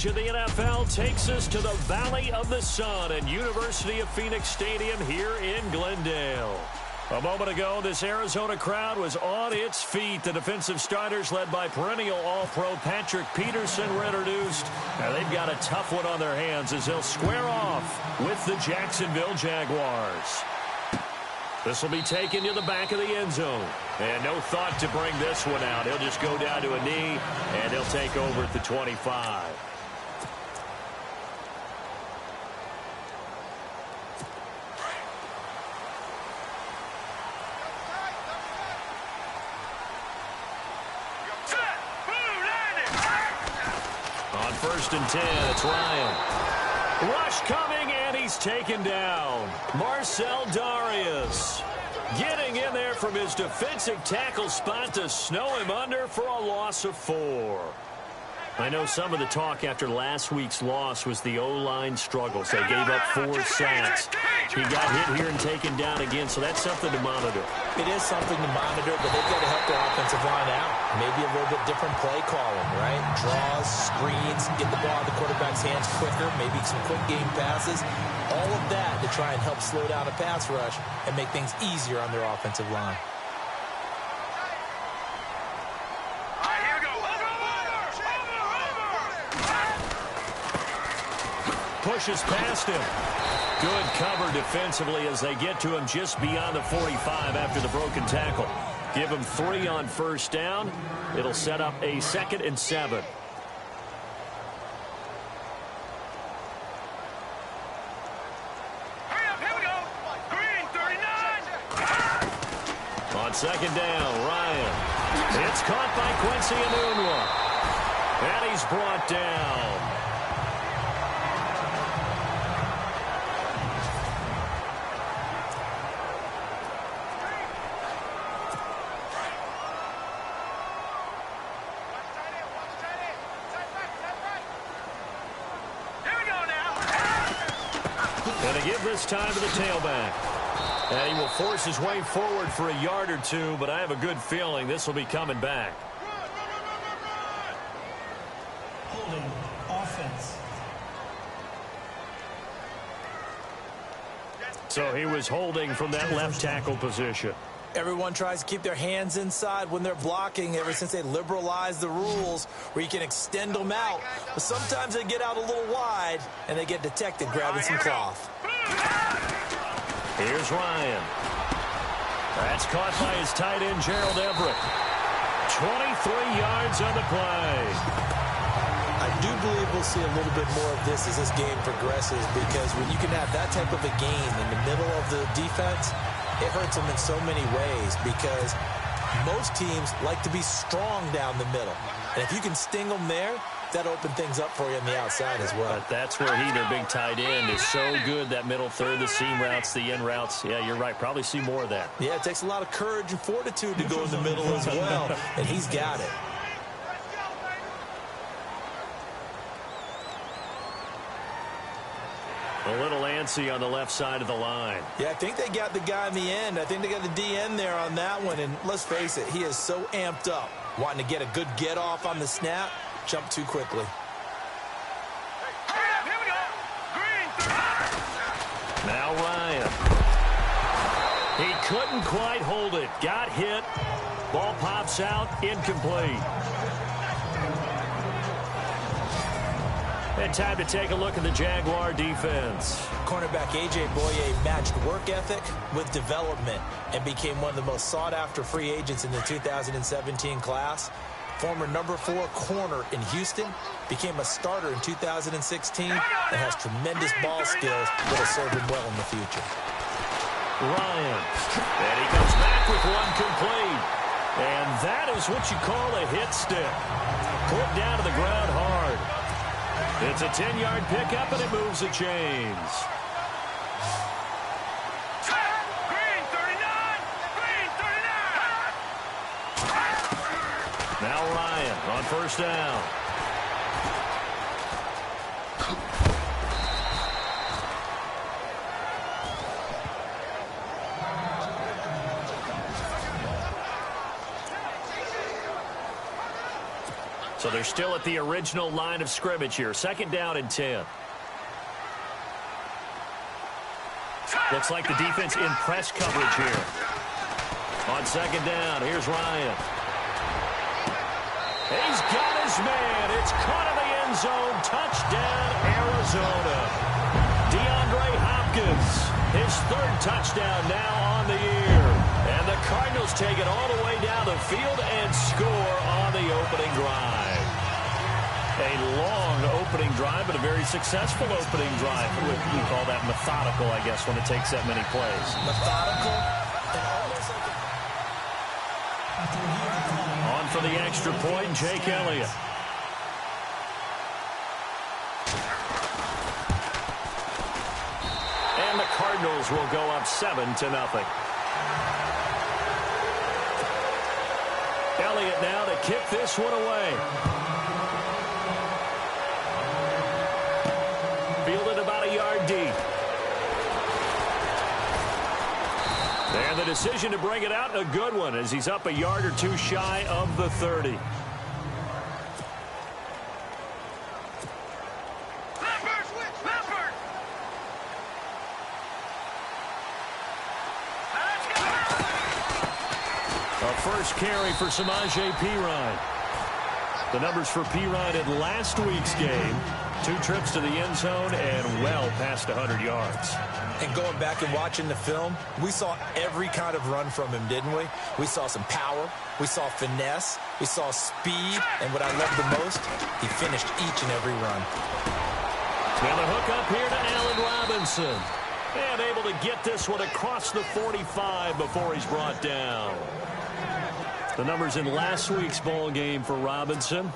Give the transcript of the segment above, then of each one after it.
coverage of the NFL takes us to the Valley of the Sun and University of Phoenix Stadium here in Glendale. A moment ago, this Arizona crowd was on its feet. The defensive starters, led by perennial All-Pro Patrick Peterson, were introduced. Now they've got a tough one on their hands as they'll square off with the Jacksonville Jaguars. This will be taken to the back of the end zone. And no thought to bring this one out. He'll just go down to a knee, and he'll take over at the 25. On 1st and 10, it's Ryan. Rush coming, and he's taken down. Marcel Darius getting in there from his defensive tackle spot to snow him under for a loss of 4. I know some of the talk after last week's loss was the O-line struggles. They gave up 4 sacks. He got hit here and taken down again, so that's something to monitor. It is something to monitor, but they've got to help their offensive line out. Maybe a little bit different play calling, right? Draws, screens, get the ball in the quarterback's hands quicker, maybe some quick game passes. All of that to try and help slow down a pass rush and make things easier on their offensive line. Pushes past him. Good cover defensively as they get to him just beyond the 45 after the broken tackle. Give him 3 on 1st down. It'll set up a 2nd and 7. On 2nd down, Ryan. It's caught by Quincy Enunwa. And he's brought down. Going to give this time to the tailback. And he will force his way forward for a yard or 2, but I have a good feeling this will be coming back. Holding offense. So he was holding from that left tackle position. Everyone tries to keep their hands inside when they're blocking ever since they liberalized the rules where you can extend them out. But sometimes they get out a little wide and they get detected grabbing some cloth. Here's Ryan. That's caught by his tight end, Gerald Everett. 23 yards on the play. I do believe we'll see a little bit more of this as this game progresses, because when you can have that type of a game in the middle of the defense, it hurts them in so many ways, because most teams like to be strong down the middle. And if you can sting them there, that opens things up for you on the outside as well. But that's where their big tight end, is so good, that middle third, the seam routes, the in routes. Yeah, you're right. Probably see more of that. Yeah, it takes a lot of courage and fortitude to go in the middle as well, and he's got it. A little antsy on the left side of the line. Yeah, I think they got the guy in the end. I think they got the DN there on that one. And let's face it, he is so amped up, wanting to get a good get off on the snap, jump too quickly. Now Ryan. He couldn't quite hold it. Got hit. Ball pops out, incomplete. And time to take a look at the Jaguar defense. Cornerback A.J. Boye matched work ethic with development and became one of the most sought-after free agents in the 2017 class. Former number 4 corner in Houston, became a starter in 2016, and has tremendous ball skills that will serve him well in the future. Ryan. And he comes back with one complete. And that is what you call a hit stick. Put down to the ground hard. It's a 10-yard pickup, and it moves the chains. Now Ryan on 1st down. So they're still at the original line of scrimmage here. 2nd down and 10. Looks like the defense in press coverage here. On 2nd down, here's Ryan. He's got his man. It's caught in the end zone. Touchdown, Arizona. DeAndre Hopkins, his 3rd touchdown now on the year. And the Cardinals take it all the way down the field and score on the opening drive. A long opening drive, but a very successful opening drive. We call that methodical, I guess, when it takes that many plays. Methodical. On for the extra point, Jake Elliott. And the Cardinals will go up 7-0. Elliott now to kick this one away. Fielded about a yard deep. And the decision to bring it out, a good one, as he's up a yard or two shy of the 30. First carry for Samaje Perine. The numbers for Perine in last week's game. 2 trips to the end zone and well past 100 yards. And going back and watching the film, we saw every kind of run from him, didn't we? We saw some power. We saw finesse. We saw speed. And what I love the most, he finished each and every run. Now the hook up here to Allen Robinson. And able to get this one across the 45 before he's brought down. The numbers in last week's ball game for Robinson.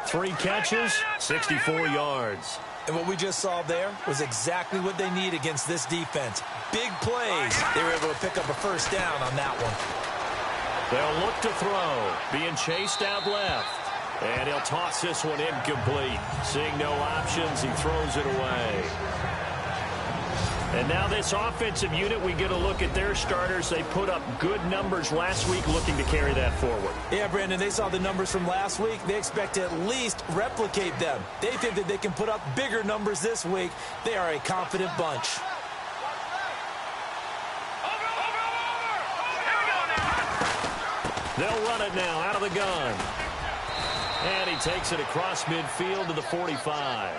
3 catches, 64 yards. And what we just saw there was exactly what they need against this defense. Big plays. They were able to pick up a first down on that one. They'll look to throw. Being chased out left. And he'll toss this one incomplete. Seeing no options, he throws it away. And now this offensive unit, we get a look at their starters. They put up good numbers last week, looking to carry that forward. Yeah, Brandon, they saw the numbers from last week. They expect to at least replicate them. They think that they can put up bigger numbers this week. They are a confident bunch. They'll run it now out of the gun. And he takes it across midfield to the 45.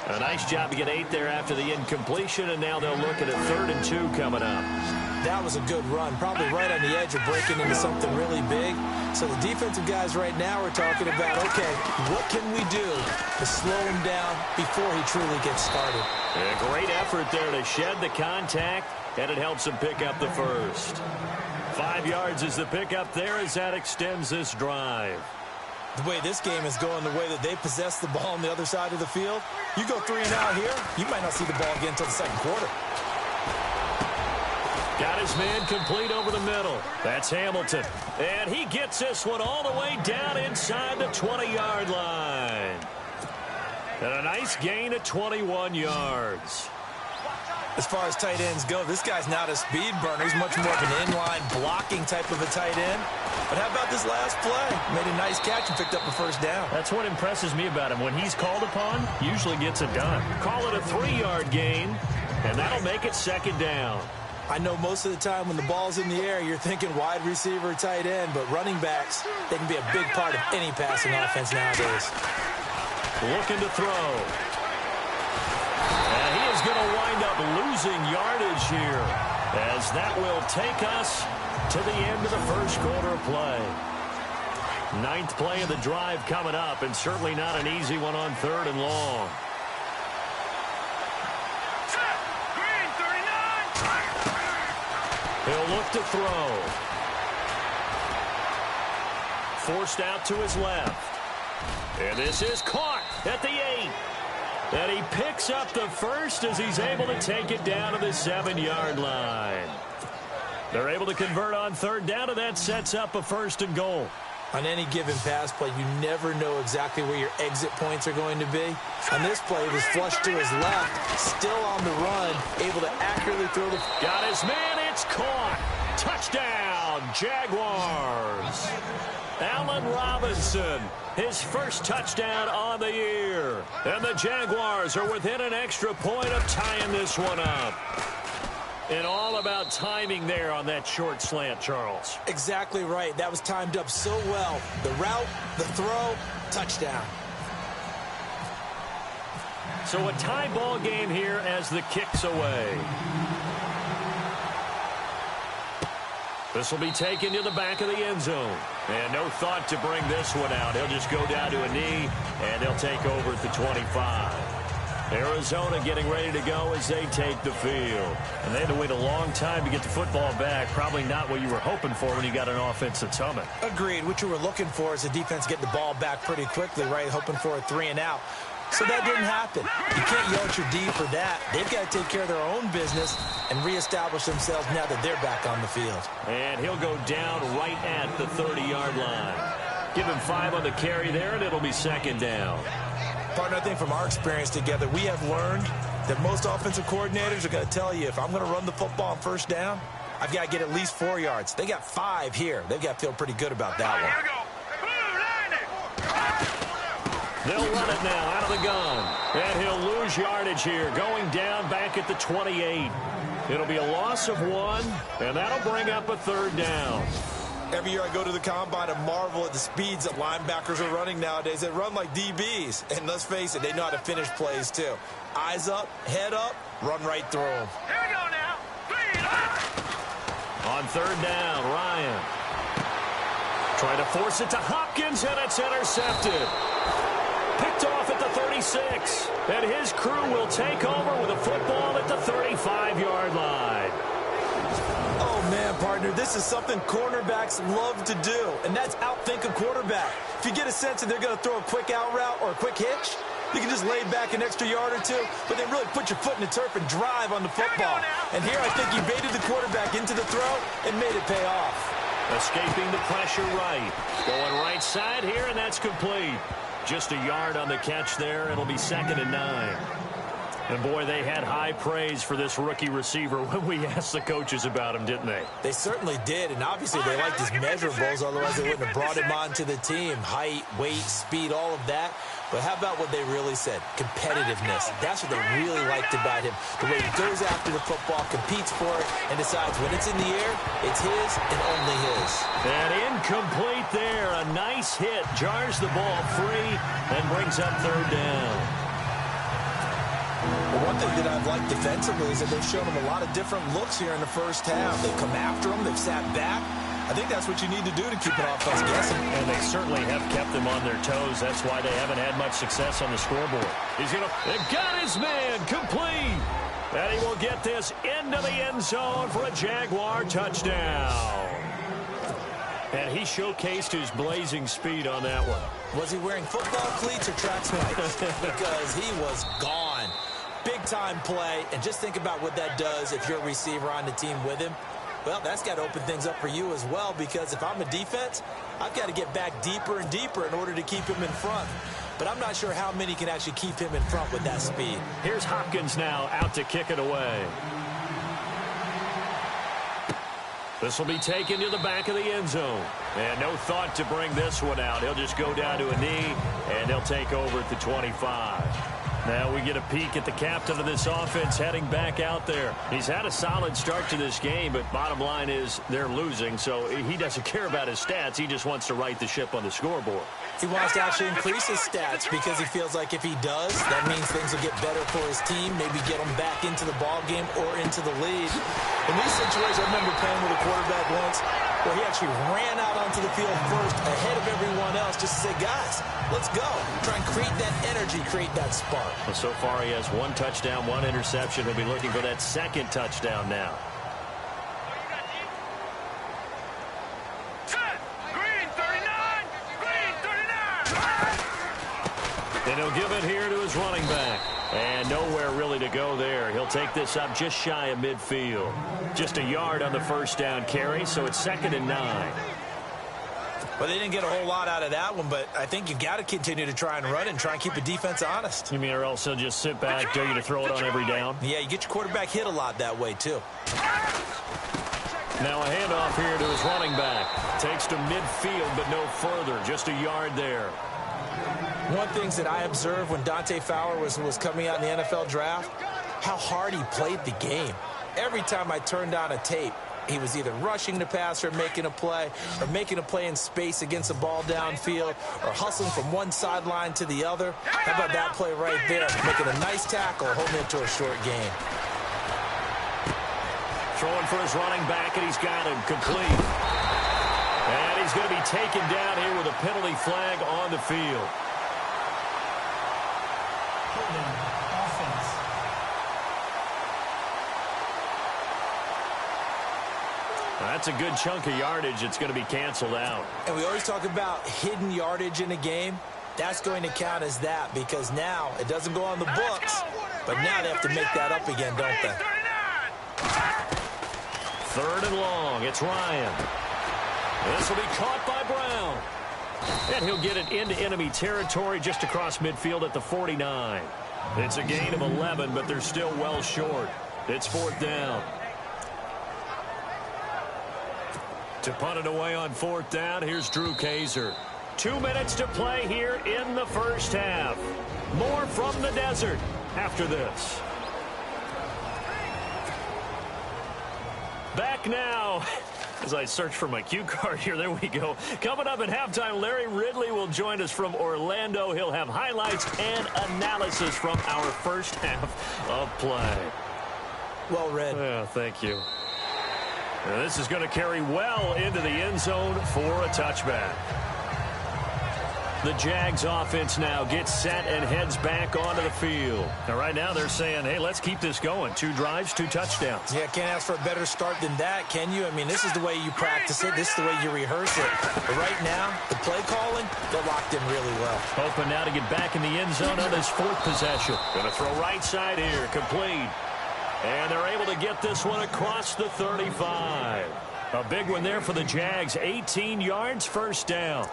A nice job to get 8 there after the incompletion, and now they'll look at a 3rd and 2 coming up. That was a good run, probably right on the edge of breaking into something really big. So the defensive guys right now are talking about, okay, what can we do to slow him down before he truly gets started? A great effort there to shed the contact, and it helps him pick up the first. 5 yards is the pickup there as that extends this drive. The way this game is going, the way that they possess the ball on the other side of the field, you go 3 and out here, you might not see the ball again until the 2nd quarter. Got his man complete over the middle. That's Hamilton. And he gets this one all the way down inside the 20-yard line. And a nice gain of 21 yards. As far as tight ends go, this guy's not a speed burner. He's much more of an inline blocking type of a tight end. But how about this last play? Made a nice catch and picked up a first down. That's what impresses me about him. When he's called upon, usually gets it done. Call it a 3-yard gain, and that'll make it 2nd down. I know most of the time when the ball's in the air, you're thinking wide receiver, tight end, but running backs, they can be a big part of any passing offense nowadays. Looking to throw. And he is going to wind up losing yardage here, as that will take us to the end of the first quarter of play. 9th play of the drive coming up, and certainly not an easy one on 3rd and long. He'll look to throw. Forced out to his left. And this is caught at the 8. And he picks up the first as he's able to take it down to the 7-yard line. They're able to convert on 3rd down, and that sets up a 1st and goal. On any given pass play, you never know exactly where your exit points are going to be. On this play, it was flushed to his left, still on the run, able to accurately throw the... Got his man, it's caught. Touchdown, Jaguars. Allen Robinson. his first touchdown on the year. And the Jaguars are within an extra point of tying this one up. And all about timing there on that short slant, Charles. Exactly right. That was timed up so well. The route, the throw, touchdown. So a tie ball game here as the kick's away. This will be taken to the back of the end zone. And no thought to bring this one out. He'll just go down to a knee, and they'll take over at the 25. Arizona getting ready to go as they take the field. And they had to wait a long time to get the football back. Probably not what you were hoping for when you got an offense that's humming. Agreed. What you were looking for is the defense getting the ball back pretty quickly, right? Hoping for a 3 and out. So that didn't happen. You can't yell at your D for that. They've got to take care of their own business and reestablish themselves now that they're back on the field. And he'll go down right at the 30-yard line. Give him 5 on the carry there, and it'll be second down. Partner, I think from our experience together, we have learned that most offensive coordinators are going to tell you, if I'm going to run the football on first down, I've got to get at least 4 yards. They got 5 here. They've got to feel pretty good about that one. Here we go. They'll run it now out of the gun. And he'll lose yardage here, going down back at the 28. It'll be a loss of 1, and that'll bring up a 3rd down. Every year I go to the combine and marvel at the speeds that linebackers are running nowadays. They run like DBs. And let's face it, they know how to finish plays too. Eyes up, head up, run right through them. Here we go now. On 3rd down, Ryan. Trying to force it to Hopkins, and it's intercepted. Picked off at the 36. And his crew will take over with a football at the 35-yard line. Oh, man, partner, this is something cornerbacks love to do, and that's outthink a quarterback. If you get a sense that they're going to throw a quick out route or a quick hitch, you can just lay back an extra yard or 2, but then really put your foot in the turf and drive on the football. And here I think he baited the quarterback into the throw and made it pay off. Escaping the pressure right. Going right side here, and that's complete. Just a yard on the catch there. It'll be 2nd and 9. And, boy, they had high praise for this rookie receiver when we asked the coaches about him, didn't they? They certainly did, and obviously they liked his measurables, otherwise they wouldn't have brought him onto the team. Height, weight, speed, all of that. But how about what they really said? Competitiveness. That's what they really liked about him. The way he goes after the football, competes for it, and decides when it's in the air, it's his and only his. And incomplete there. A nice hit. Jars the ball free and brings up 3rd down. Well, one thing that I've liked defensively is that they've shown him a lot of different looks here in the first half. They've come after him. They've sat back. I think that's what you need to do to keep an offense guessing. And they certainly have kept them on their toes. That's why they haven't had much success on the scoreboard. They've got his man complete. And he will get this into the end zone for a Jaguar touchdown. And he showcased his blazing speed on that one. Was he wearing football cleats or track spikes? Because he was gone. Big-time play. And just think about what that does if you're a receiver on the team with him. Well, that's got to open things up for you as well, because if I'm a defense, I've got to get back deeper and deeper in order to keep him in front. But I'm not sure how many can actually keep him in front with that speed. Here's Hopkins now out to kick it away. This will be taken to the back of the end zone. And no thought to bring this one out. He'll just go down to a knee, and they'll take over at the 25. Now we get a peek at the captain of this offense heading back out there. He's had a solid start to this game, but bottom line is they're losing, so he doesn't care about his stats. He just wants to right the ship on the scoreboard. He wants to actually increase his stats because he feels like if he does, that means things will get better for his team, maybe get him back into the ball game or into the lead. In these situations, I remember playing with a quarterback once where he actually ran out onto the field first ahead of everyone else just to say, guys, let's go. Try and create that energy, create that spark. Well, so far he has 1 touchdown, 1 interception. He'll be looking for that 2nd touchdown now. Green 39! Green 39! And he'll give it here to his running back. And nowhere really to go there. He'll take this up just shy of midfield. Just a yard on the first down carry, so it's 2nd and 9. Well, they didn't get a whole lot out of that one, but I think you've got to continue to try and run and try and keep the defense honest. You mean or else he'll just sit back, dare you to throw it on every down? Yeah, you get your quarterback hit a lot that way, too. Now a handoff here to his running back. Takes to midfield, but no further. Just a yard there. One thing that I observed when Dante Fowler was coming out in the NFL draft, how hard he played the game. Every time I turned on a tape, he was either rushing the passer, making a play in space against a ball downfield, or hustling from one sideline to the other. How about that play right there? Making a nice tackle, holding it to a short gain. Throwing for his running back, and he's got him complete. And he's going to be taken down here with a penalty flag on the field. Holding offense. That's a good chunk of yardage. It's going to be canceled out. And we always talk about hidden yardage in a game. That's going to count as that because now it doesn't go on the books, but now they have to make that up again, don't they? 3rd and long. It's Ryan. This will be caught by Brown. And he'll get it into enemy territory just across midfield at the 49. It's a gain of 11, but they're still well short. It's 4th down. To punt it away on 4th down, here's Drew Kaiser. 2 minutes to play here in the first half. More from the desert after this. Back now. As I search for my cue card here, there we go. Coming up at halftime, Larry Ridley will join us from Orlando. He'll have highlights and analysis from our first half of play. Well read. Yeah, thank you. Now, this is going to carry well into the end zone for a touchback. The Jags offense now gets set and heads back onto the field. Now, right now, they're saying, hey, let's keep this going. 2 drives, 2 touchdowns. Yeah, can't ask for a better start than that, can you? I mean, this is the way you practice it. This is the way you rehearse it. But right now, the play calling, they're locked in really well. Hoping now to get back in the end zone on his 4th possession. Going to throw right side here, complete. And they're able to get this one across the 35. A big one there for the Jags. 18 yards, 1st down.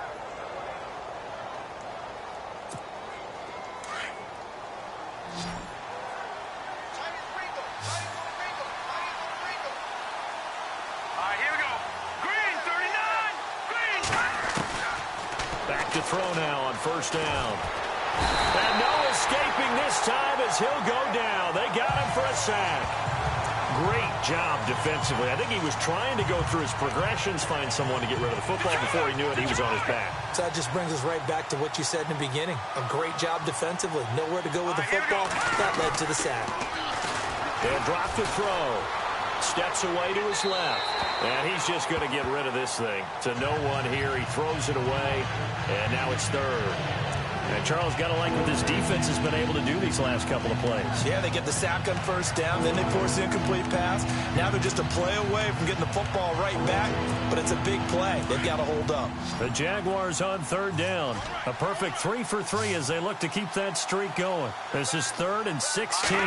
To throw now on 1st down. And no escaping this time as he'll go down. They got him for a sack. Great job defensively. I think he was trying to go through his progressions, find someone to get rid of the football. Before he knew it, he was on his back. So that just brings us right back to what you said in the beginning. A great job defensively. Nowhere to go with the football. That led to the sack. And drop to throw. Steps away to his left. And he's just going to get rid of this thing. To no one here. He throws it away. And now it's 3rd. And Charles, got to like what this defense has been able to do these last couple of plays. Yeah, they get the sack on 1st down. Then they force the incomplete pass. Now they're just a play away from getting the football right back. But it's a big play. They've got to hold up. The Jaguars on 3rd down. A perfect 3 for 3 as they look to keep that streak going. This is 3rd and 16.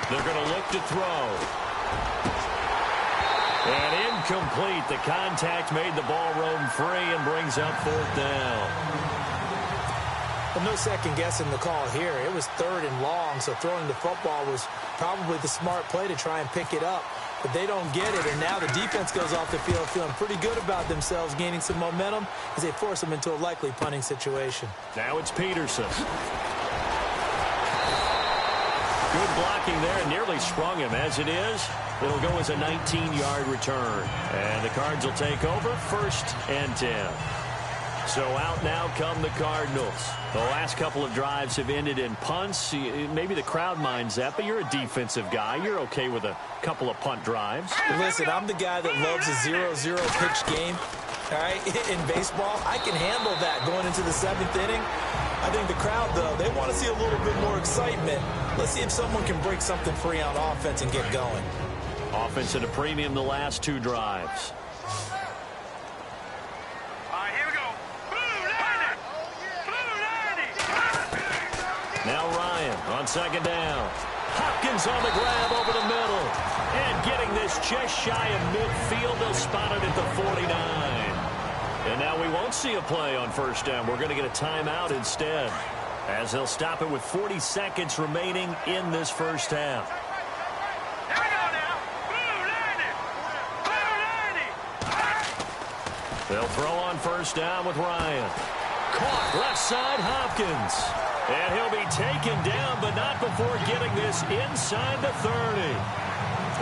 They're going to look to throw. And incomplete. The contact made the ball roam free and brings up 4th down. Well, no second guessing the call here. It was 3rd and long, so throwing the football was probably the smart play to try and pick it up. But they don't get it, and now the defense goes off the field feeling pretty good about themselves, gaining some momentum as they force them into a likely punting situation. Now it's Peterson. Good blocking there, and nearly sprung him. As it is, it'll go as a 19-yard return. And the Cards will take over 1st and 10. So out now come the Cardinals. The last couple of drives have ended in punts. Maybe the crowd minds that, but you're a defensive guy. You're okay with a couple of punt drives. Listen, I'm the guy that loves a 0-0 pitch game. All right, in baseball, I can handle that going into the 7th inning. I think the crowd, though, they want to see a little bit more excitement. Let's see if someone can break something free on offense and get going. Offense at a premium the last 2 drives. Here we go. Now Ryan on 2nd down. Hopkins on the grab over the middle. And getting this just shy of midfield. They'll spot it at the 49. And now we won't see a play on 1st down. We're going to get a timeout instead, as they'll stop it with 40 seconds remaining in this first half. Here we go now. They'll throw on 1st down with Ryan. Caught left side Hopkins. And he'll be taken down, but not before getting this inside the 30.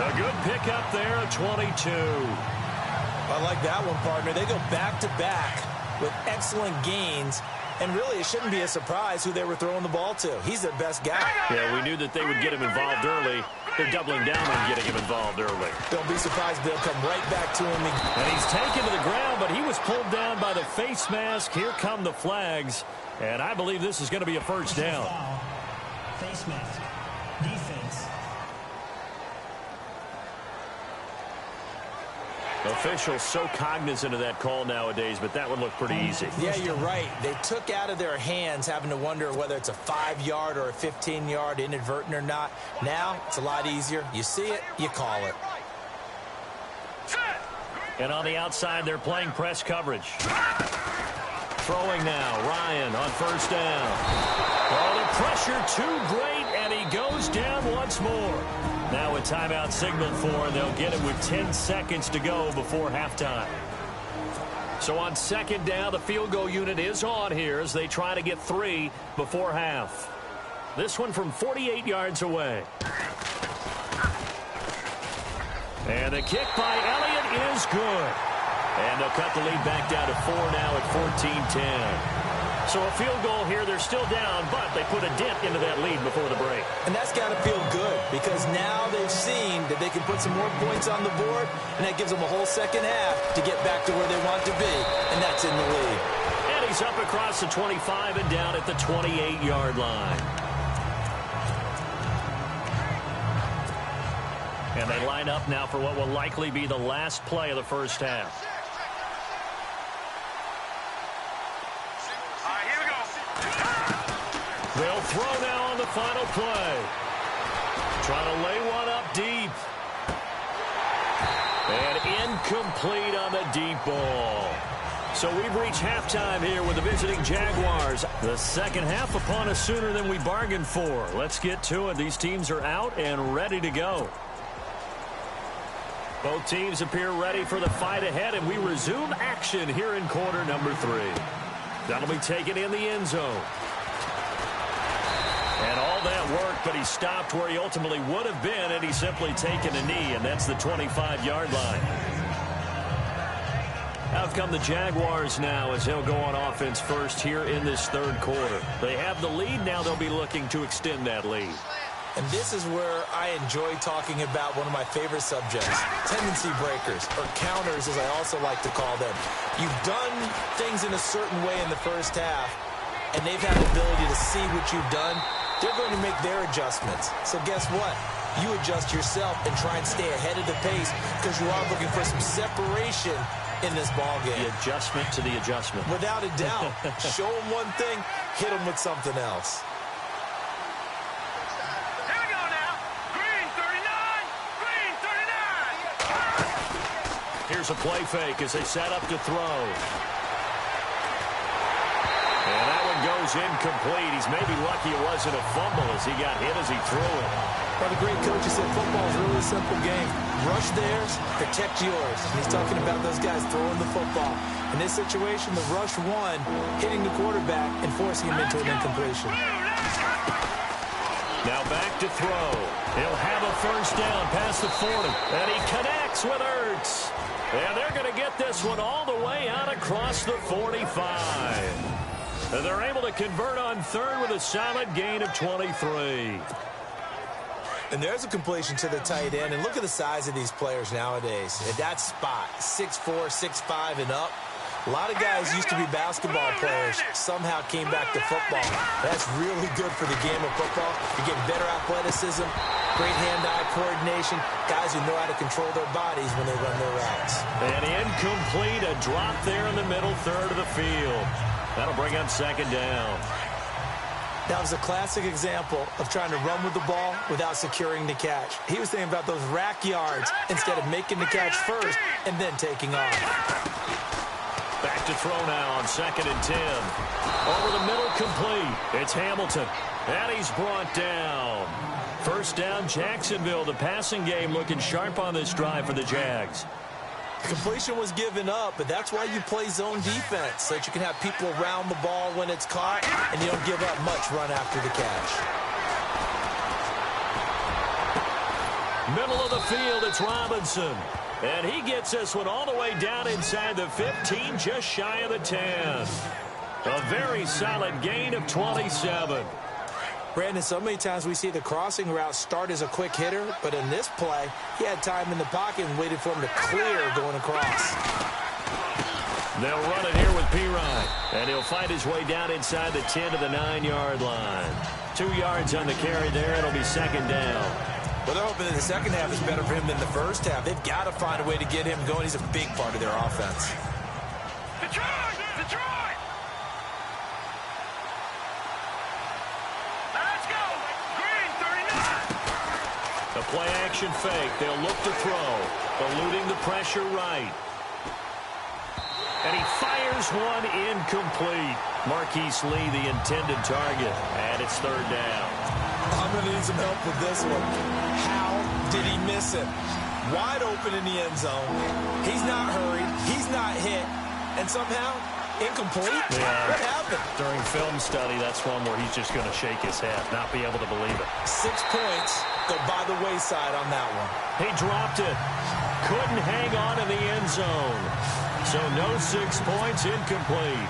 A good pickup there at 22. I like that one, partner. They go back-to-back with excellent gains. And really, it shouldn't be a surprise who they were throwing the ball to. He's their best guy. Yeah, we knew that they would get him involved early. They're doubling down on getting him involved early. Don't be surprised they'll come right back to him. And he's taken to the ground, but he was pulled down by the face mask. Here come the flags. And I believe this is going to be a first down. Face mask. Defense. Officials so cognizant of that call nowadays, but that one looked pretty easy. Yeah, you're right. They took out of their hands having to wonder whether it's a 5-yard or a 15-yard, inadvertent or not. Now, it's a lot easier. You see it, you call it. And on the outside, they're playing press coverage. Throwing now, Ryan on first down. Oh, the pressure too great, and he goes down once more. Now a timeout signaled for, and they'll get it with 10 seconds to go before halftime. So on second down, the field goal unit is on here as they try to get 3 before half. This one from 48 yards away. And the kick by Elliott is good. And they'll cut the lead back down to 4 now at 14-10. So a field goal here, they're still down, but they put a dent into that lead before the break. And that's got to feel good because now they've seen that they can put some more points on the board, and that gives them a whole second half to get back to where they want to be, and that's in the lead. And he's up across the 25 and down at the 28-yard line. And they line up now for what will likely be the last play of the first half. They'll throw now on the final play. Trying to lay one up deep. And incomplete on the deep ball. So we've reached halftime here with the visiting Jaguars. The second half upon us sooner than we bargained for. Let's get to it. These teams are out and ready to go. Both teams appear ready for the fight ahead, and we resume action here in quarter number 3. That'll be taken in the end zone. And all that work, but he stopped where he ultimately would have been, and he's simply taken a knee, and that's the 25-yard line. Out come the Jaguars now as they'll go on offense first here in this third quarter. They have the lead now. They'll be looking to extend that lead. And this is where I enjoy talking about one of my favorite subjects, tendency breakers, or counters as I also like to call them. You've done things in a certain way in the first half, and they've had the ability to see what you've done. They're going to make their adjustments. So guess what? You adjust yourself and try and stay ahead of the pace because you are looking for some separation in this ball game. The adjustment to the adjustment. Without a doubt. Show them one thing, hit them with something else. Here we go now. Green 39. Green 39. Here's a play fake as they set up to throw. And that one goes incomplete. He's maybe lucky it wasn't a fumble as he got hit as he threw it. Well, the great coach said football is really a simple game. Rush theirs, protect yours. And he's talking about those guys throwing the football. In this situation, the rush won, hitting the quarterback and forcing him into an incompletion. Now back to throw. He'll have a first down past the 40. And he connects with Ertz. And they're going to get this one all the way out across the 45. And they're able to convert on third with a solid gain of 23. And there's a completion to the tight end. And look at the size of these players nowadays. At that spot, 6'4", 6'5", and up. A lot of guys used to be basketball players, somehow came back to football. That's really good for the game of football. You're getting better athleticism, great hand-eye coordination, guys who know how to control their bodies when they run their routes. And incomplete, a drop there in the middle third of the field. That'll bring up second down. That was a classic example of trying to run with the ball without securing the catch. He was thinking about those rack yards instead of making the catch first and then taking off. Back to throw now on second and 10. Over the middle, complete. It's Hamilton. And he's brought down. First down, Jacksonville. The passing game looking sharp on this drive for the Jags. Completion was given up, but that's why you play zone defense, so that you can have people around the ball when it's caught, and you don't give up much run after the catch. Middle of the field, it's Robinson. And he gets this one all the way down inside the 15, just shy of the 10. A very solid gain of 27. Brandon, so many times we see the crossing route start as a quick hitter, but in this play, he had time in the pocket and waited for him to clear going across. They'll run it here with Pirine, and he'll fight his way down inside the 10 to the 9-yard line. 2 yards on the carry there. It'll be second down. Well, they're hoping that the second half is better for him than the first half. They've got to find a way to get him going. He's a big part of their offense. Detroit! Detroit! Let's go! Green 39! A play-action fake. They'll look to throw. Eluding the pressure right. And he fires one incomplete. Marquise Lee, the intended target. And it's third down. I'm going to need some help with this one. How did he miss it? Wide open in the end zone. He's not hurried. He's not hit. And somehow, incomplete? Yeah. What happened? During film study, that's one where he's just going to shake his head, not be able to believe it. 6 points go by the wayside on that one. He dropped it. Couldn't hang on in the end zone. So no 6 points, incomplete.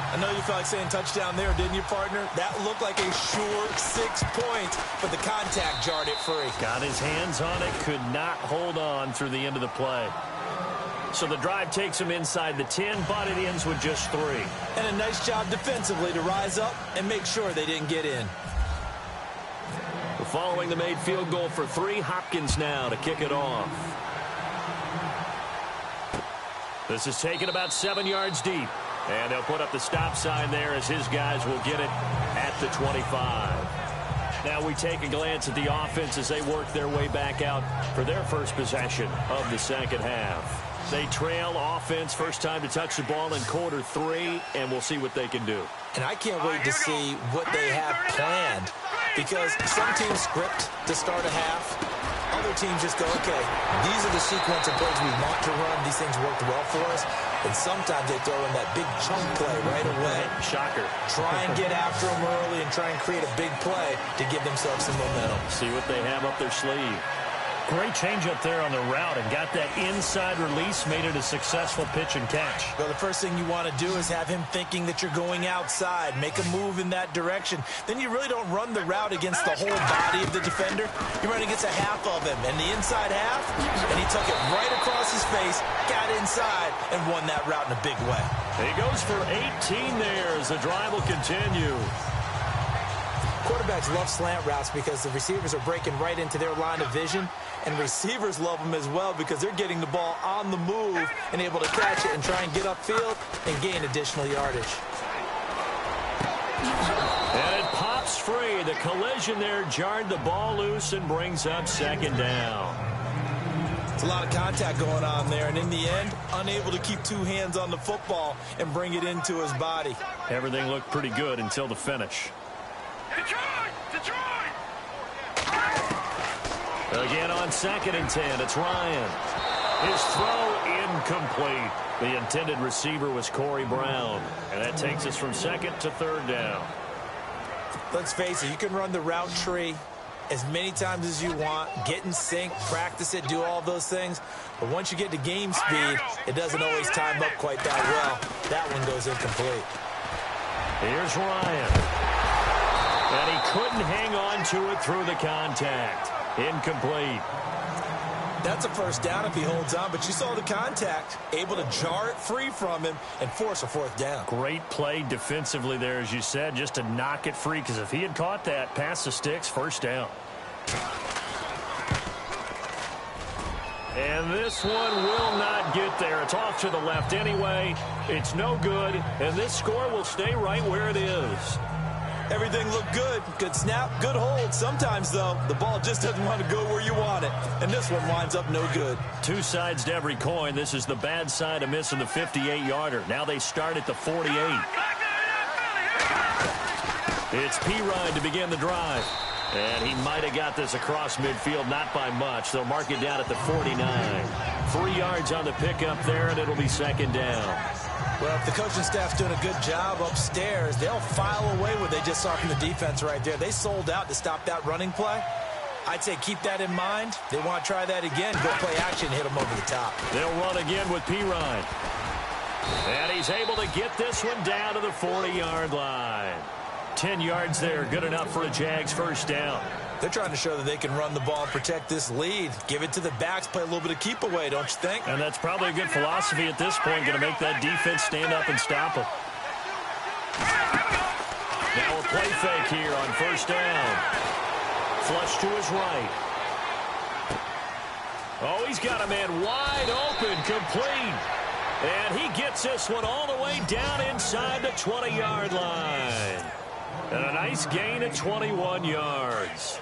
I know you felt like saying touchdown there, didn't you, partner? That looked like a sure 6 points, but the contact jarred it free. Got his hands on it, could not hold on through the end of the play. So the drive takes him inside the 10, but it ends with just 3. And a nice job defensively to rise up and make sure they didn't get in. Following the made field goal for 3, Hopkins now to kick it off. This is taken about 7 yards deep. And they'll put up the stop sign there as his guys will get it at the 25. Now we take a glance at the offense as they work their way back out for their first possession of the second half. They trail offense, first time to touch the ball in quarter 3, and we'll see what they can do. And I can't wait to see what they have planned, because some teams script to start a half. Other teams just go, okay, these are the sequence of plays we want to run. These things worked well for us. And sometimes they throw in that big chunk play right away. Shocker. Try and get after them early and try and create a big play to give themselves some momentum. See what they have up their sleeve. Great change up there on the route and got that inside release, made it a successful pitch and catch. Well, the first thing you want to do is have him thinking that you're going outside, make a move in that direction. Then you really don't run the route against the whole body of the defender. You run against a half of him, and the inside half, and he took it right across his face, got inside, and won that route in a big way. He goes for 18 there as the drive will continue. Quarterbacks love slant routes because the receivers are breaking right into their line of vision, and receivers love them as well because they're getting the ball on the move and able to catch it and try and get upfield and gain additional yardage. And it pops free. The collision there jarred the ball loose and brings up second down. It's a lot of contact going on there, and in the end, unable to keep 2 hands on the football and bring it into his body. Everything looked pretty good until the finish. Detroit! Detroit! Again on 2nd and 10, it's Ryan. His throw incomplete. The intended receiver was Corey Brown. And that takes us from 2nd to 3rd down. Let's face it, you can run the route tree as many times as you want, get in sync, practice it, do all those things. But once you get to game speed, it doesn't always time up quite that well. That one goes incomplete. Here's Ryan. And he couldn't hang on to it through the contact. Incomplete. That's a first down if he holds on, but you saw the contact, able to jar it free from him and force a 4th down. Great play defensively there, as you said, just to knock it free, because if he had caught that, past the sticks, first down. And this one will not get there. It's off to the left anyway. It's no good, and this score will stay right where it is. Everything looked good. Good snap, good hold. Sometimes, though, the ball just doesn't want to go where you want it. And this one winds up no good. 2 sides to every coin. This is the bad side of missing the 58-yarder. Now they start at the 48. It's Pirine to begin the drive. And he might have got this across midfield, not by much. They'll mark it down at the 49. 3 yards on the pickup there, and it'll be second down. Well, if the coaching staff's doing a good job upstairs, they'll file away what they just saw from the defense right there. They sold out to stop that running play. I'd say keep that in mind. They want to try that again. Go play action, hit them over the top. They'll run again with Pirine. And he's able to get this one down to the 40-yard line. 10 yards there, good enough for a Jags first down. They're trying to show that they can run the ball and protect this lead. Give it to the backs, play a little bit of keep away, don't you think? And that's probably a good philosophy at this point, going to make that defense stand up and stop them. Now a play fake here on first down. Flush to his right. Oh, he's got a man wide open, complete. And he gets this one all the way down inside the 20-yard line. And a nice gain at 21 yards.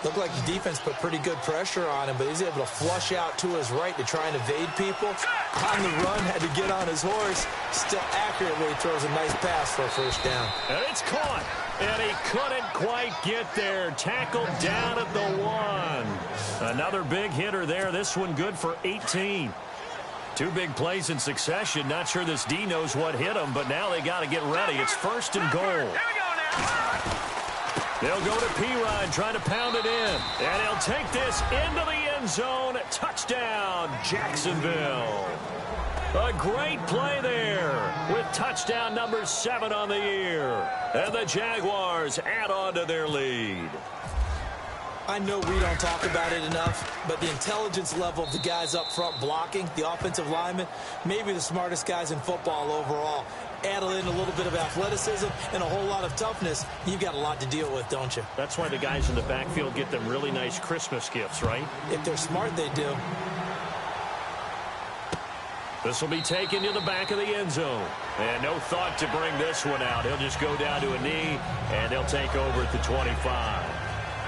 Looked like the defense put pretty good pressure on him, but he's able to flush out to his right to try and evade people. On the run, had to get on his horse. Still accurately throws a nice pass for a first down. And it's caught. And he couldn't quite get there. Tackled down at the 1. Another big hitter there. This one good for 18. 2 big plays in succession. Not sure this D knows what hit him, but now they got to get ready. It's first and goal. They'll go to Pirine, trying to pound it in. And he'll take this into the end zone. Touchdown, Jacksonville. A great play there with touchdown number 7 on the year. And the Jaguars add on to their lead. I know we don't talk about it enough, but the intelligence level of the guys up front blocking, the offensive linemen, maybe the smartest guys in football overall. Add in a little bit of athleticism and a whole lot of toughness, you've got a lot to deal with, don't you? That's why the guys in the backfield get them really nice Christmas gifts, right? If they're smart, they do. This will be taken to the back of the end zone. And no thought to bring this one out. He'll just go down to a knee, and they'll take over at the 25.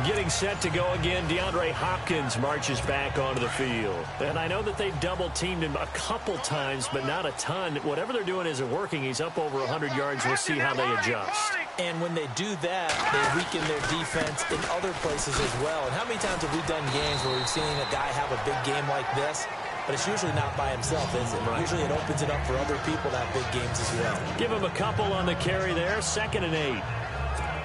Getting set to go again, DeAndre Hopkins marches back onto the field. And I know that they've double-teamed him a couple times, but not a ton. Whatever they're doing isn't working. He's up over 100 yards. We'll see how they adjust. And when they do that, they weaken their defense in other places as well. And how many times have we done games where we've seen a guy have a big game like this? But it's usually not by himself, is it? Right. Usually it opens it up for other people to have big games as well. Give him a couple on the carry there. 2nd and 8.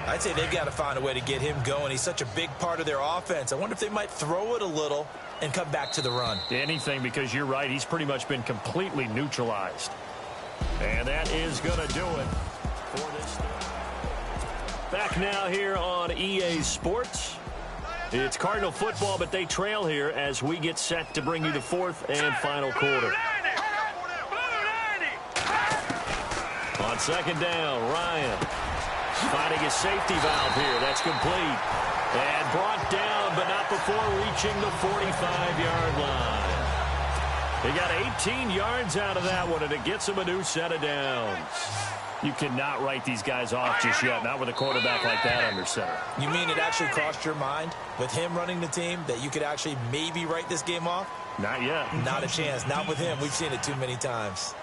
I'd say they've got to find a way to get him going. He's such a big part of their offense. I wonder if they might throw it a little and come back to the run. Anything, because you're right. He's pretty much been completely neutralized. And that is going to do it for this. Back now here on EA Sports. It's Cardinal football, but they trail here as we get set to bring you the 4th and final quarter. On 2nd down, Ryan finding his safety valve here. That's complete. And brought down, but not before reaching the 45-yard line. He got 18 yards out of that one, and it gets him a new set of downs. You cannot write these guys off just yet, not with a quarterback like that under center. You mean it actually crossed your mind with him running the team that you could actually maybe write this game off? Not yet. Not a chance. Not with him. We've seen it too many times.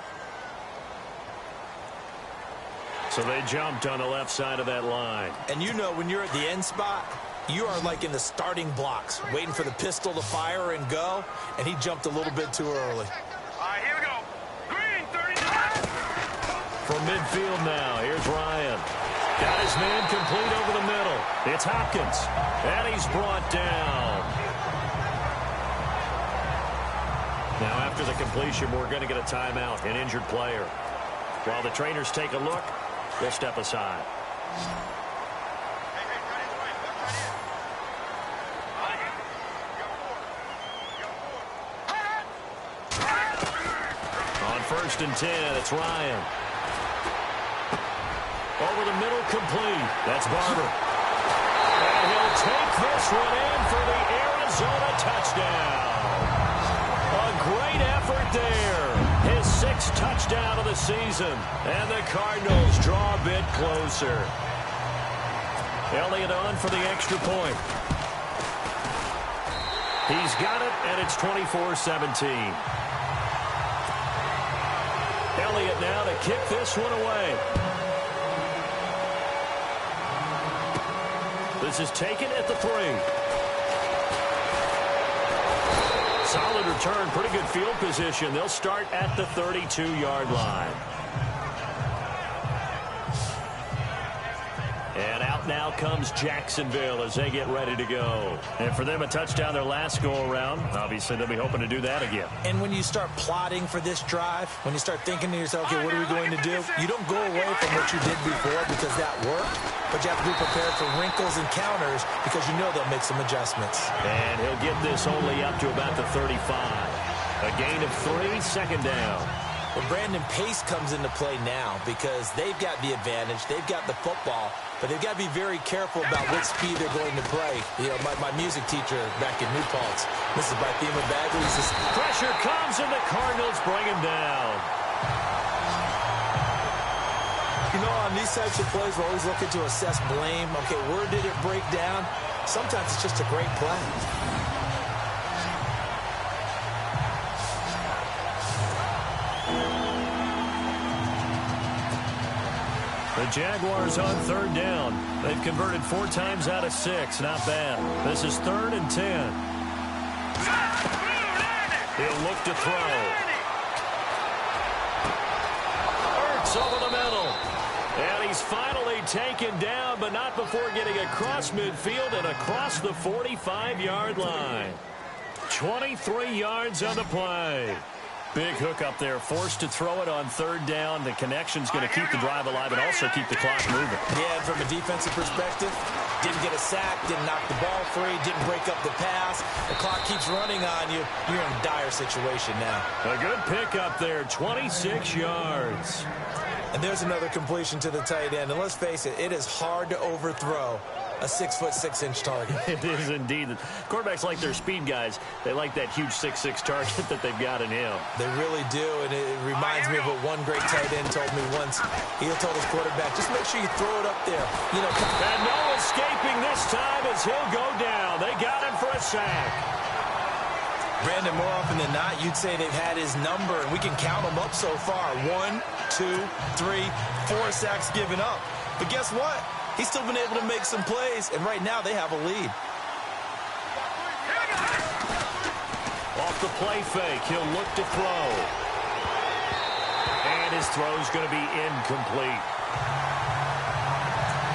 So they jumped on the left side of that line. And you know when you're at the end spot, you are like in the starting blocks, waiting for the pistol to fire and go, and he jumped a little bit too early. All right, here we go. Green, 39. From midfield now, here's Ryan. Got his man complete over the middle. It's Hopkins. And he's brought down. Now after the completion, we're going to get a timeout, an injured player. While the trainers take a look, we'll step aside. On 1st and 10, it's Ryan. Over the middle, complete. That's Barber. And he'll take this one in for the Arizona touchdown. A great effort there. His 6th touchdown of the season. And the Cardinals draw a bit closer. Elliott on for the extra point. He's got it, and it's 24-17. Elliott now to kick this one away. This is taken at the 3. Solid return, pretty good field position. They'll start at the 32-yard line. And out now comes Jacksonville as they get ready to go. And for them, a touchdown their last go-around. Obviously, they'll be hoping to do that again. And when you start plotting for this drive, when you start thinking to yourself, okay, what are we going to do? You don't go away from what you did before because that worked, but you have to be prepared for wrinkles and counters because you know they'll make some adjustments. And he'll get this only up to about the 35. A gain of 3, second down. Well, Brandon, pace comes into play now because they've got the advantage. They've got the football, but they've got to be very careful about what speed they're going to play. You know, my music teacher back in New Paltz, Mrs. Bythema Bagley, says, pressure comes and the Cardinals bring him down. You know, on these types of plays, we're always looking to assess blame. Okay, where did it break down? Sometimes it's just a great play. The Jaguars on third down. They've converted 4 times out of 6. Not bad. This is 3rd and 10. He'll look to throw. Ertz over the middle. And he's finally taken down, but not before getting across midfield and across the 45-yard line. 23 yards on the play. Big hook up there, forced to throw it on third down. The connection's going to keep the drive alive and also keep the clock moving. Yeah, and from a defensive perspective, didn't get a sack, didn't knock the ball free, didn't break up the pass. The clock keeps running on you. You're in a dire situation now. A good pick up there, 26 yards. And there's another completion to the tight end. And let's face it, it is hard to overthrow a 6'6" target. It is indeed. Quarterbacks like their speed guys. They like that huge 6'6" target that they've got in him. They really do, and it reminds me of what one great tight end told me once. He told his quarterback, just make sure you throw it up there. You know, and no escaping this time as he'll go down. They got him for a sack. Brandon, more often than not, you'd say they've had his number, and we can count them up so far. 1, 2, 3, 4 sacks given up. But guess what? He's still been able to make some plays, and right now they have a lead. Off the play fake, he'll look to throw. And his throw's going to be incomplete.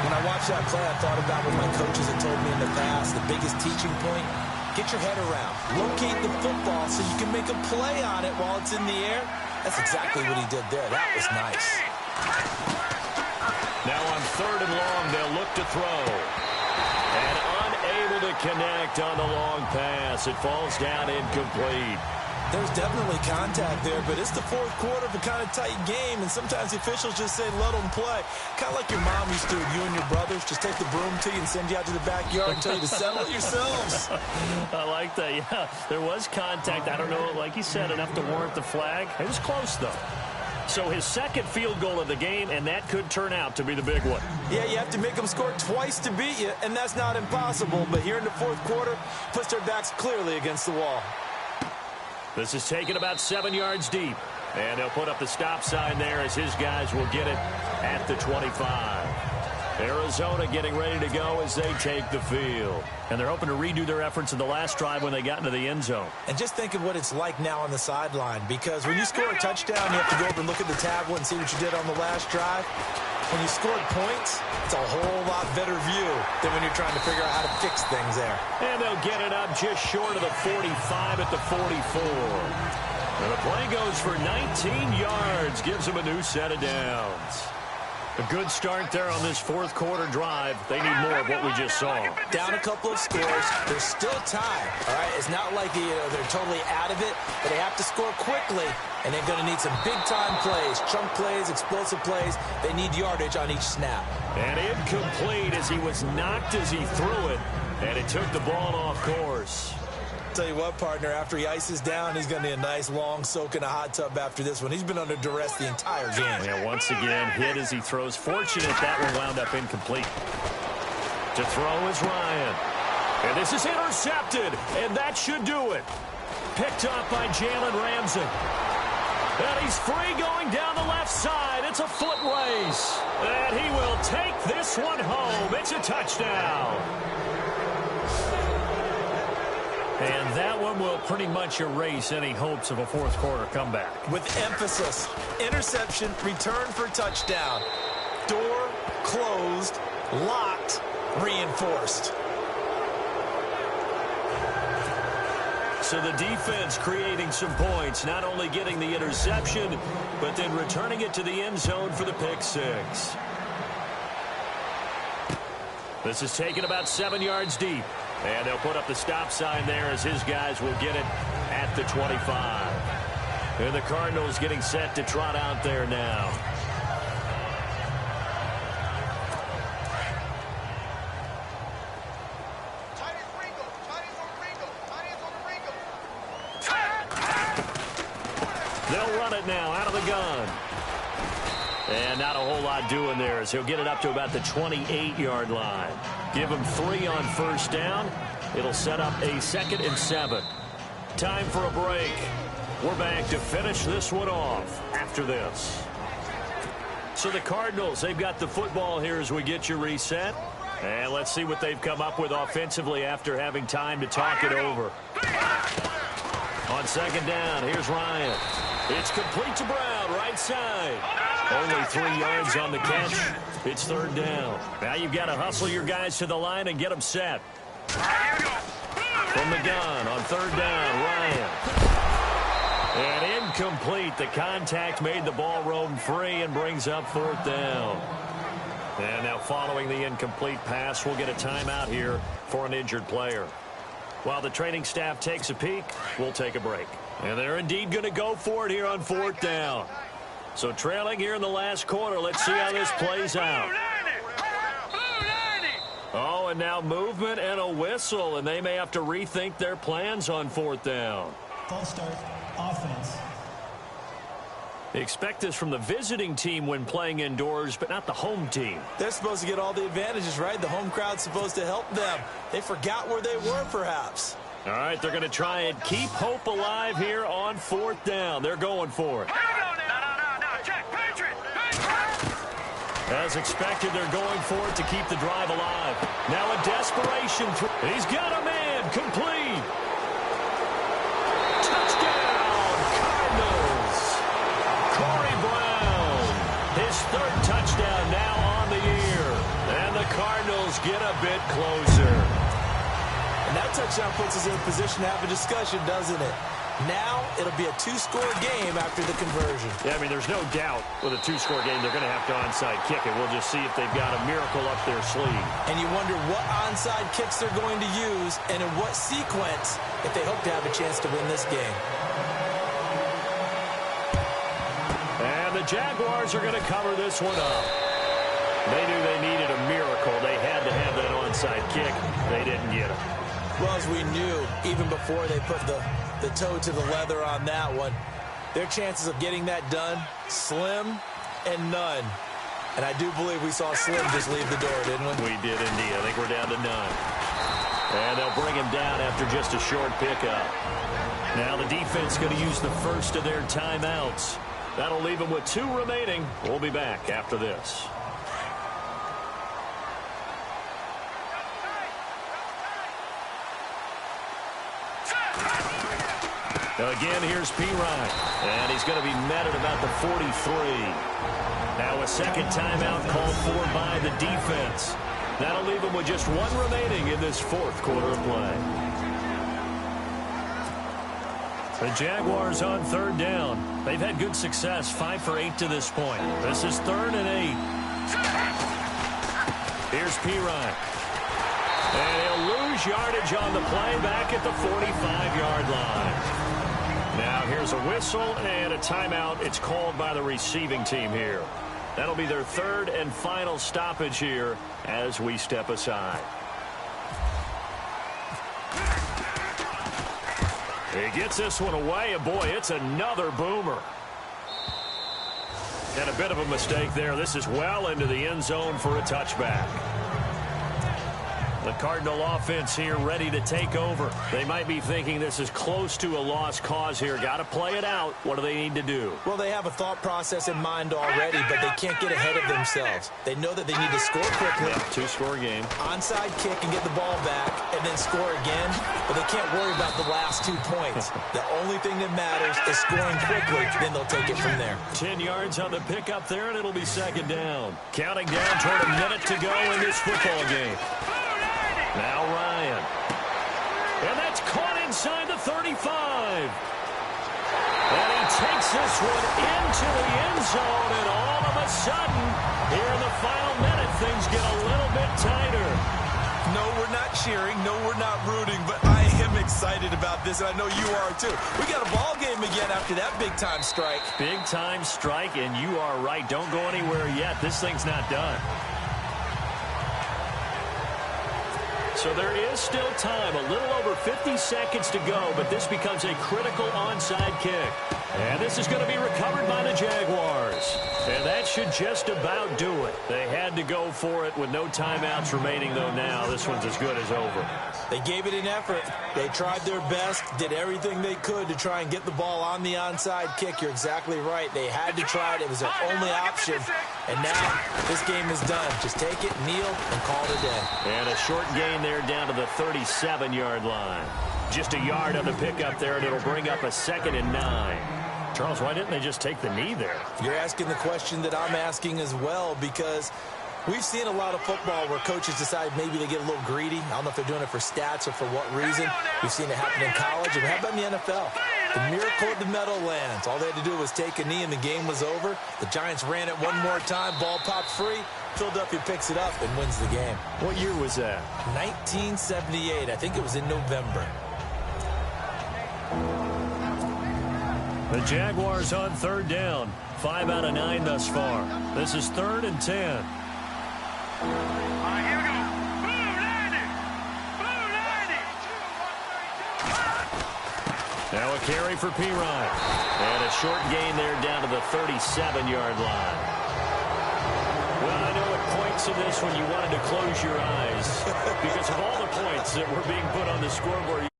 When I watched that play, I thought about what my coaches had told me in the past. The biggest teaching point, get your head around. Locate the football so you can make a play on it while it's in the air. That's exactly what he did there. That was nice. Now on third and long, they'll look to throw. And unable to connect on the long pass. It falls down incomplete. There's definitely contact there, but it's the fourth quarter of a kind of tight game, and sometimes the officials just say, let them play. Kind of like your mom used to, you and your brothers, just take the broom to you and send you out to the backyard and tell you to settle it yourselves. I like that, yeah. There was contact. I don't know, like you said, enough to warrant the flag. It was close, though. So his second field goal of the game, and that could turn out to be the big one. Yeah, you have to make them score twice to beat you, and that's not impossible. But here in the fourth quarter, puts their backs clearly against the wall. This is taken about 7 yards deep. And he'll put up the stop sign there as his guys will get it at the 25. Arizona getting ready to go as they take the field. And they're hoping to redo their efforts in the last drive when they got into the end zone. And just think of what it's like now on the sideline, because when you score a touchdown, you have to go over and look at the tablet and see what you did on the last drive. When you scored points, it's a whole lot better view than when you're trying to figure out how to fix things there. And they'll get it up just short of the 45 at the 44. And the play goes for 19 yards, gives them a new set of downs. A good start there on this fourth quarter drive. They need more of what we just saw. Down a couple of scores. There's still time. All right, it's not like they're totally out of it, but they have to score quickly, and they're going to need some big-time plays, chunk plays, explosive plays. They need yardage on each snap. And incomplete as he was knocked as he threw it, and it took the ball off course. Tell you what, partner, after he ices down, he's going to need a nice long soak in a hot tub after this one. He's been under duress the entire game. Yeah, once again, hit as he throws. Fortunate that one wound up incomplete. To throw is Ryan. And this is intercepted, and that should do it. Picked up by Jalen Ramsey. And he's free going down the left side. It's a foot race. And he will take this one home. It's a touchdown. And that one will pretty much erase any hopes of a fourth quarter comeback. With emphasis, interception, return for touchdown. Door closed, locked, reinforced. So the defense creating some points, not only getting the interception, but then returning it to the end zone for the pick six. This is taken about 7 yards deep. And they'll put up the stop sign there as his guys will get it at the 25. And the Cardinals getting set to trot out there now. They'll run it now out of the gun. And not a whole lot doing there as he'll get it up to about the 28-yard line. Give him 3 on first down. It'll set up a 2nd and 7. Time for a break. We're back to finish this one off after this. So the Cardinals, they've got the football here as we get you reset. And let's see what they've come up with offensively after having time to talk it over. On 2nd down, here's Ryan. It's complete to Brown, right side. Only 3 yards on the catch. It's 3rd down. Now you've got to hustle your guys to the line and get them set. From the gun on 3rd down, Ryan. And incomplete. The contact made the ball roam free and brings up 4th down. And now following the incomplete pass, we'll get a timeout here for an injured player. While the training staff takes a peek, we'll take a break. And they're indeed going to go for it here on 4th down. So trailing here in the last quarter. Let's see how this plays out. Oh, and now movement and a whistle, and they may have to rethink their plans on 4th down. False start, offense. Expect this from the visiting team when playing indoors, but not the home team. They're supposed to get all the advantages, right? The home crowd's supposed to help them. They forgot where they were, perhaps. All right, they're going to try and keep hope alive here on 4th down. They're going for it. As expected, they're going for it to keep the drive alive. Now a desperation. He's got a man. Complete. Touchdown, Cardinals. Corey Brown. His 3rd touchdown now on the year. And the Cardinals get a bit closer. And that touchdown puts us in a position to have a discussion, doesn't it? Now it'll be a 2-score game after the conversion. Yeah, I mean, there's no doubt with a 2-score game they're going to have to onside kick it. We'll just see if they've got a miracle up their sleeve. And you wonder what onside kicks they're going to use and in what sequence if they hope to have a chance to win this game. And the Jaguars are going to cover this one up. They knew they needed a miracle. They had to have that onside kick. They didn't get it. Well, as we knew, even before they put the toe to the leather on that one, their chances of getting that done, slim and none. And I do believe we saw Slim just leave the door, didn't we? We did indeed. I think we're down to none. And they'll bring him down after just a short pickup. Now the defense going to use the first of their timeouts. That'll leave them with 2 remaining. We'll be back after this. Again, here's P. Ryan. And he's going to be met at about the 43. Now a 2nd timeout called for by the defense. That'll leave them with just 1 remaining in this 4th quarter of play. The Jaguars on 3rd down. They've had good success, 5 for 8 to this point. This is 3rd and 8. Here's P. Ryan. And he'll lose yardage on the play back at the 45-yard line. Now here's a whistle and a timeout. It's called by the receiving team here. That'll be their 3rd and final stoppage here as we step aside. He gets this one away, and boy, it's another boomer. And a bit of a mistake there. This is well into the end zone for a touchback. The Cardinal offense here ready to take over. They might be thinking this is close to a lost cause here. Got to play it out. What do they need to do? Well, they have a thought process in mind already, but they can't get ahead of themselves. They know that they need to score quickly. Yeah, two-score game. Onside kick and get the ball back and then score again, but they can't worry about the last 2 points. The only thing that matters is scoring quickly, then they'll take it from there. 10 yards on the pickup there, and it'll be second down. Counting down toward a minute to go in this football game. Now Ryan. And that's caught inside the 35. And he takes this one into the end zone, and all of a sudden, here in the final minute, things get a little bit tighter. No, we're not cheering. No, we're not rooting, but I am excited about this, and I know you are too. We got a ball game again after that big-time strike. Big-time strike, and you are right. Don't go anywhere yet. This thing's not done. So there is still time, a little over 50 seconds to go, but this becomes a critical onside kick. And this is going to be recovered by the Jaguars. And that should just about do it. They had to go for it with no timeouts remaining, though now this one's as good as over. They gave it an effort. They tried their best, did everything they could to try and get the ball on the onside kick. You're exactly right. They had to try it. It was their only option. And now this game is done. Just take it, kneel, and call it a day. And a short gain there down to the 37-yard line. Just a yard on the pickup there, and it'll bring up a 2nd and 9. Charles, why didn't they just take the knee there? You're asking the question that I'm asking as well, because we've seen a lot of football where coaches decide maybe they get a little greedy. I don't know if they're doing it for stats or for what reason. We've seen it happen in college, and how about in the NFL? The miracle at the Meadowlands. All they had to do was take a knee, and the game was over. The Giants ran it one more time. Ball popped free. Philadelphia picks it up and wins the game. What year was that? 1978. I think it was in November. The Jaguars on 3rd down. 5 out of 9 thus far. This is 3rd and 10. All right, here we go. Blue 90. Blue 90. Now a carry for P-Ryan. And a short gain there down to the 37-yard line. Well, I know at points in this when you wanted to close your eyes because of all the points that were being put on the scoreboard.